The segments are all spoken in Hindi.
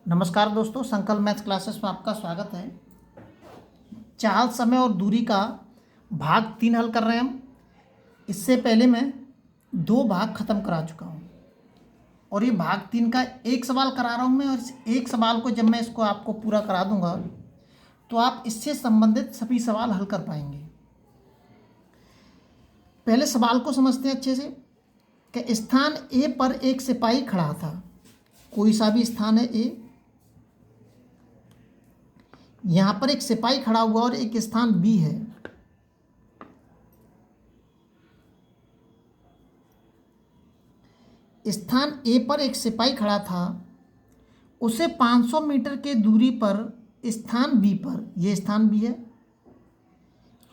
नमस्कार दोस्तों, संकल्प मैथ्स क्लासेस में आपका स्वागत है। चाल, समय और दूरी का भाग 3 हल कर रहे हैं हम। इससे पहले मैं 2 भाग ख़त्म करा चुका हूँ और ये भाग 3 का एक सवाल करा रहा हूँ मैं। और इस एक सवाल को जब मैं इसको आपको पूरा करा दूँगा तो आप इससे संबंधित सभी सवाल हल कर पाएंगे। पहले सवाल को समझते हैं अच्छे से कि स्थान ए पर एक सिपाही खड़ा था। कोई सा भी स्थान है ए, यहाँ पर एक सिपाही खड़ा हुआ और एक स्थान बी है। स्थान ए पर एक सिपाही खड़ा था, उसे 500 मीटर के दूरी पर स्थान बी पर, यह स्थान बी है,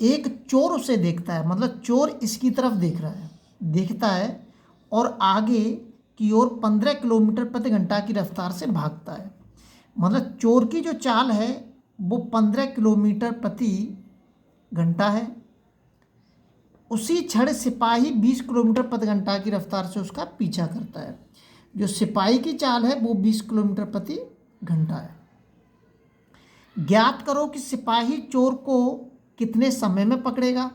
एक चोर उसे देखता है। मतलब चोर इसकी तरफ देख रहा है, देखता है और आगे की ओर 15 किलोमीटर प्रति घंटा की रफ्तार से भागता है। मतलब चोर की जो चाल है वो 15 किलोमीटर प्रति घंटा है। उसी क्षण सिपाही 20 किलोमीटर प्रति घंटा की रफ्तार से उसका पीछा करता है। जो सिपाही की चाल है वो 20 किलोमीटर प्रति घंटा है। ज्ञात करो कि सिपाही चोर को कितने समय में पकड़ेगा।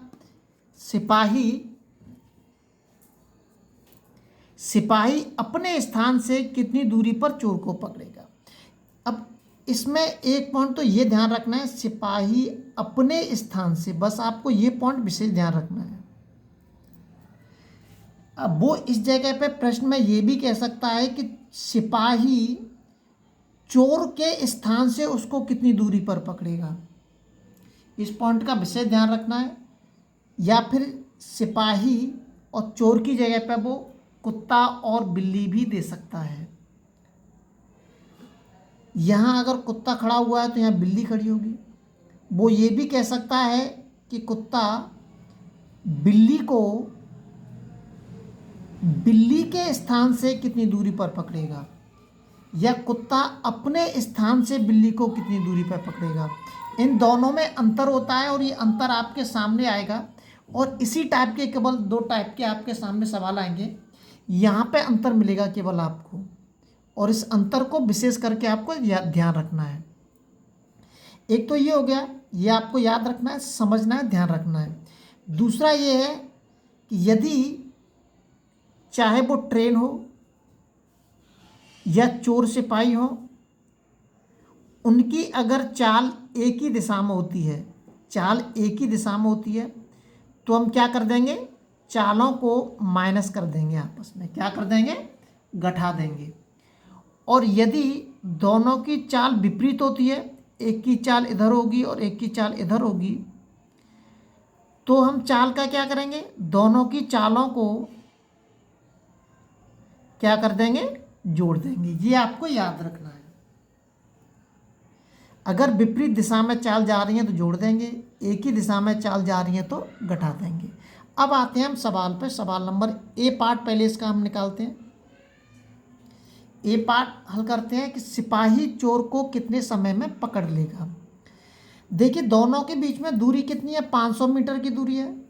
सिपाही अपने स्थान से कितनी दूरी पर चोर को पकड़ेगा। अब इसमें एक पॉइंट तो ये ध्यान रखना है, सिपाही अपने स्थान से, बस आपको ये पॉइंट विशेष ध्यान रखना है। अब वो इस जगह पे प्रश्न में ये भी कह सकता है कि सिपाही चोर के स्थान से उसको कितनी दूरी पर पकड़ेगा। इस पॉइंट का विशेष ध्यान रखना है। या फिर सिपाही और चोर की जगह पे वो कुत्ता और बिल्ली भी दे सकता है। यहाँ अगर कुत्ता खड़ा हुआ है तो यहाँ बिल्ली खड़ी होगी। वो ये भी कह सकता है कि कुत्ता बिल्ली के स्थान से कितनी दूरी पर पकड़ेगा, या कुत्ता अपने स्थान से बिल्ली को कितनी दूरी पर पकड़ेगा। इन दोनों में अंतर होता है और ये अंतर आपके सामने आएगा। और इसी टाइप के केवल 2 टाइप के आपके सामने सवाल आएंगे। यहाँ पे अंतर मिलेगा केवल आपको, और इस अंतर को विशेष करके आपको ध्यान रखना है। एक तो ये हो गया, ये आपको याद रखना है, समझना है, ध्यान रखना है। दूसरा ये है कि यदि चाहे वो ट्रेन हो या चोर सिपाही हो, उनकी अगर चाल एक ही दिशा में होती है, तो हम क्या कर देंगे, चालों को माइनस कर देंगे, आपस में क्या कर देंगे, घटा देंगे। और यदि दोनों की चाल विपरीत होती है, एक की चाल इधर होगी और एक की चाल इधर होगी, तो हम चाल का क्या करेंगे, दोनों की चालों को क्या कर देंगे, जोड़ देंगे। ये आपको याद रखना है। अगर विपरीत दिशा में चाल जा रही है तो जोड़ देंगे, एक ही दिशा में चाल जा रही है तो घटा देंगे। अब आते हैं हम सवाल पे। सवाल नंबर ए पार्ट पहले इसका हम निकालते हैं। ए पार्ट हल करते हैं कि सिपाही चोर को कितने समय में पकड़ लेगा। देखिए दोनों के बीच में दूरी कितनी है, 500 मीटर की दूरी है।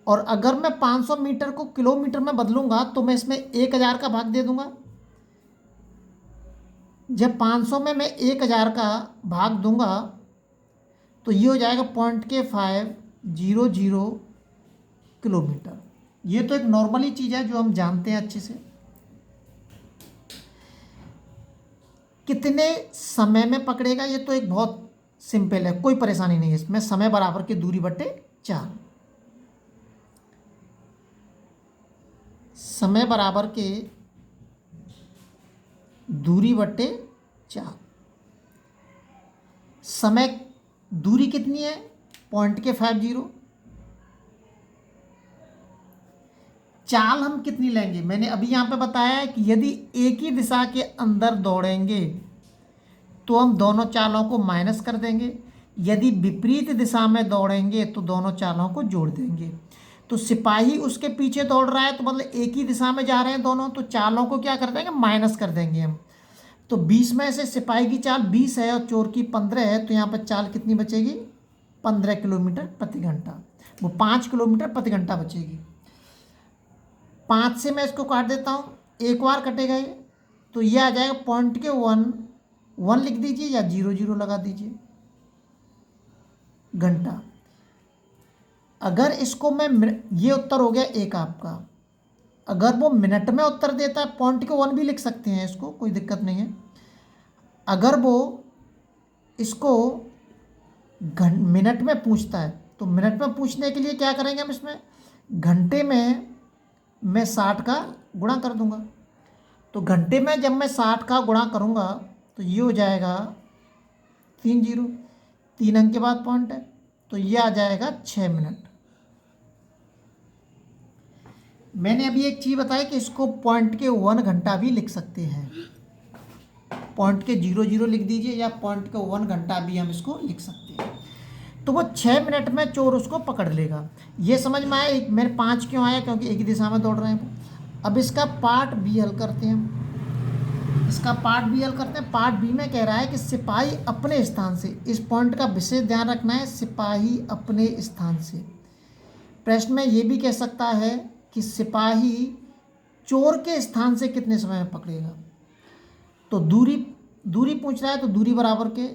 और अगर मैं 500 मीटर को किलोमीटर में बदलूंगा तो मैं इसमें 1000 का भाग दे दूंगा। जब 500 में मैं 1000 का भाग दूंगा तो ये हो जाएगा 0.500 किलोमीटर। ये तो एक नॉर्मली चीज़ है जो हम जानते हैं अच्छे से। कितने समय में पकड़ेगा, ये तो एक बहुत सिंपल है, कोई परेशानी नहीं है इसमें। समय बराबर के दूरी बटे 4, समय बराबर के दूरी बटे 4। समय दूरी कितनी है, 0.50। चाल हम कितनी लेंगे, मैंने अभी यहाँ पे बताया है कि यदि एक ही दिशा के अंदर दौड़ेंगे तो हम दोनों चालों को माइनस कर देंगे, यदि विपरीत दिशा में दौड़ेंगे तो दोनों चालों को जोड़ देंगे। तो सिपाही उसके पीछे दौड़ रहा है तो मतलब एक ही दिशा में जा रहे हैं दोनों, तो चालों को क्या कर देंगे, माइनस कर देंगे हम। तो 20 में से सिपाही की चाल 20 है और चोर की 15 है, तो यहाँ पर चाल कितनी बचेगी, 15 किलोमीटर प्रति घंटा। वो 5 किलोमीटर प्रति घंटा बचेगी। 5 से मैं इसको काट देता हूँ, एक बार कटेगा ये, तो ये आ जाएगा पॉइंट के 1 लिख दीजिए या 0 लगा दीजिए घंटा। अगर इसको मैं ये उत्तर हो गया एक आपका। अगर वो मिनट में उत्तर देता है, पॉइंट के 1 भी लिख सकते हैं इसको, कोई दिक्कत नहीं है। अगर वो इसको मिनट में पूछता है तो मिनट में पूछने के लिए क्या करेंगे हम, इसमें घंटे में मैं 60 का गुणा कर दूंगा। तो घंटे में जब मैं 60 का गुणा करूंगा तो ये हो जाएगा 3 अंक के बाद पॉइंट है, तो ये आ जाएगा 6 मिनट। मैंने अभी एक चीज़ बताई कि इसको पॉइंट के 1 घंटा भी लिख सकते हैं। पॉइंट के 0 लिख दीजिए या पॉइंट के 1 घंटा भी हम इसको लिख सकते हैं। तो वो 6 मिनट में चोर उसको पकड़ लेगा। ये समझ में आया? एक मेरे 5 क्यों आया? क्योंकि एक ही दिशा में दौड़ रहे हैं। अब इसका पार्ट बी हल करते हैं। इसका पार्ट बी हल करते हैं। पार्ट बी में कह रहा है कि सिपाही अपने स्थान से, इस पॉइंट का विशेष ध्यान रखना है, सिपाही अपने स्थान से। प्रश्न में ये भी कह सकता है कि सिपाही चोर के स्थान से कितने समय में पकड़ेगा। तो दूरी पूछ रहा है, तो दूरी बराबर के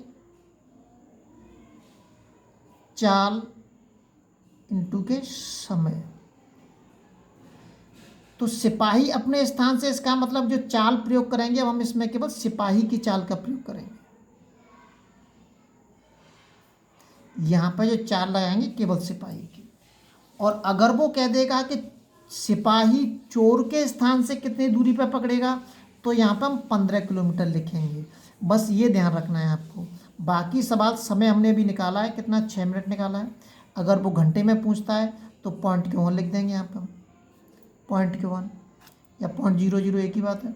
चाल इंटू के समय। तो सिपाही अपने स्थान से, इसका मतलब जो चाल प्रयोग करेंगे, अब हम इसमें केवल सिपाही की चाल का प्रयोग करेंगे। यहां पर जो चाल लगाएंगे केवल सिपाही की। और अगर वो कह देगा कि सिपाही चोर के स्थान से कितनी दूरी पर पकड़ेगा, तो यहाँ पर हम 15 किलोमीटर लिखेंगे। बस ये ध्यान रखना है आपको। बाकी सवाल समय हमने भी निकाला है, कितना, 6 मिनट निकाला है। अगर वो घंटे में पूछता है तो पॉइंट के 1 लिख देंगे यहाँ पर, पॉइंट के 1 या पॉइंट 0 एक ही बात है।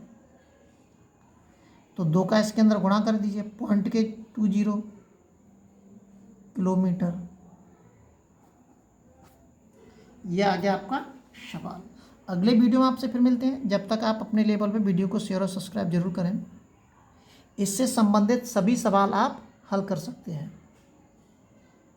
तो 2 का इसके अंदर गुणा कर दीजिए, पॉइंट के 20 किलोमीटर। यह आ गया आपका सवाल। अगले वीडियो में आपसे फिर मिलते हैं। जब तक आप अपने लेवल पे वीडियो को शेयर और सब्सक्राइब जरूर करें। इससे संबंधित सभी सवाल आप हल कर सकते हैं।